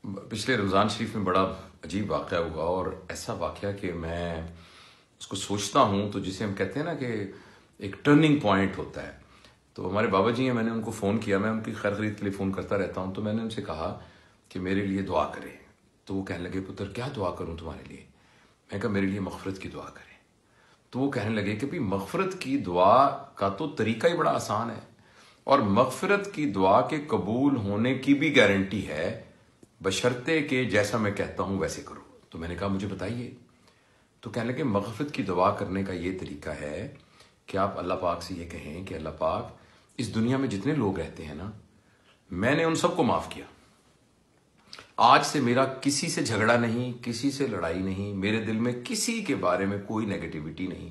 پچھلے رمضان شریف میں بڑا عجیب واقعہ ہوا، اور ایسا واقعہ کہ میں اس کو سوچتا ہوں تو جسے ہم کہتے ہیں نا کہ ایک ٹرننگ پوائنٹ ہوتا ہے. تو ہمارے بابا جی ہیں، میں نے ان کو فون کیا، میں ان کی خیر خرید کے لیے فون کرتا رہتا ہوں، تو میں نے ان سے کہا کہ میرے لیے دعا کریں. تو وہ کہنے لگے پتر کیا دعا کروں تمہارے لیے؟ میں کہا میرے لیے مغفرت کی دعا کریں. تو وہ کہنے لگے کہ مغفرت کی دعا کا تو طریقہ ہی بڑا آسان ہے، اور مغفرت کی دعا کے قبول ہونے کی بھی گارنٹی ہے بشرطے کہ جیسا میں کہتا ہوں ویسے کرو. تو میں نے کہا مجھے بتائیے. تو کہنے لگے مغفرت کی دعا کرنے کا یہ طریقہ ہے کہ آپ اللہ پاک سے یہ کہیں کہ اللہ پاک، اس دنیا میں جتنے لوگ رہتے ہیں نا، میں نے ان سب کو معاف کیا. آج سے میرا کسی سے جھگڑا نہیں، کسی سے لڑائی نہیں، میرے دل میں کسی کے بارے میں کوئی نیگیٹیوٹی نہیں،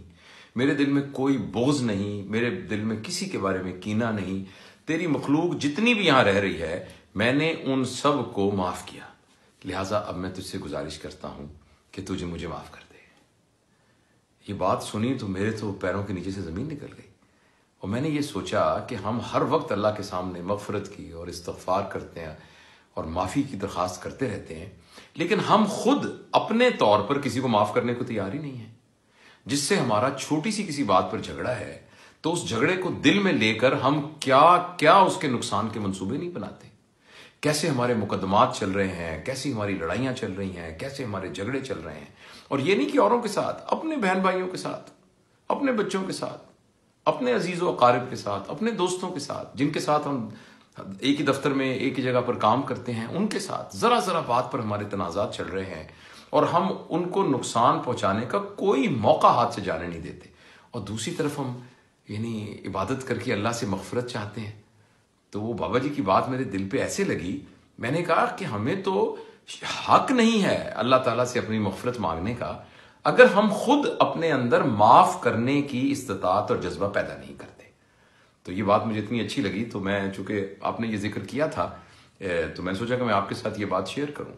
میرے دل میں کوئی بغض نہیں، میرے دل میں کسی کے بارے میں کینہ نہیں. تیری مخلوق جتنی بھی یہاں رہ رہی ہے میں نے ان سب کو معاف کیا، لہٰذا اب میں تجھ سے گزارش کرتا ہوں کہ تجھے مجھے معاف کر دے. یہ بات سنی تو میرے تو پیروں کے نیچے سے زمین نکل گئی، اور میں نے یہ سوچا کہ ہم ہر وقت اللہ کے سامنے مغفرت کی اور استغفار کرتے ہیں اور معافی کی درخواست کرتے رہتے ہیں، لیکن ہم خود اپنے طور پر کسی کو معاف کرنے کو تیار ہی نہیں ہیں. جس سے ہمارا چھوٹی سی کسی بات پر جھگڑا ہے تو اس جھگڑے کو دل میں لے کر ہم کیا کیا اس کے نقصان کے منصوبے نہیں بناتے. کیسے ہمارے مقدمات چل رہے ہیں، کیسی ہماری لڑائیاں چل رہی ہیں، کیسے ہمارے جھگڑے چل رہے ہیں. اور یہ نہیں کہ اوروں کے ساتھ، اپنے بہن بھائیوں کے ساتھ، اپنے بچوں کے ساتھ، اپنے عزیز و اقارب کے ساتھ، اپنے دوستوں کے ساتھ، جن کے ساتھ ہم ایک ہی دفتر میں ایک ہی جگہ پر کام کرتے ہیں، ان کے ساتھ ذرا ذرا بات پر ہمارے تنازعات چل رہے ہیں، اور ہم ان کو نقصان پہنچانے کا کوئی موقع ہاتھ سے جانے نہیں دیتے. اور دوسری طرف ہم عبادت کر کے اللہ سے مغفرت چاہتے ہیں. تو وہ بابا جی کی بات میرے دل پہ ایسے لگی، میں نے کہا کہ ہمیں تو حق نہیں ہے اللہ تعالیٰ سے اپنی مغفرت مانگنے کا اگر ہم خود اپنے اندر معاف کرنے کی استطاعت اور جذبہ پیدا نہیں کرتے. تو یہ بات مجھے اتنی اچھی لگی، تو میں چونکہ آپ نے یہ ذکر کیا تھا تو میں سوچا کہ میں آپ کے ساتھ یہ بات شیئر کروں.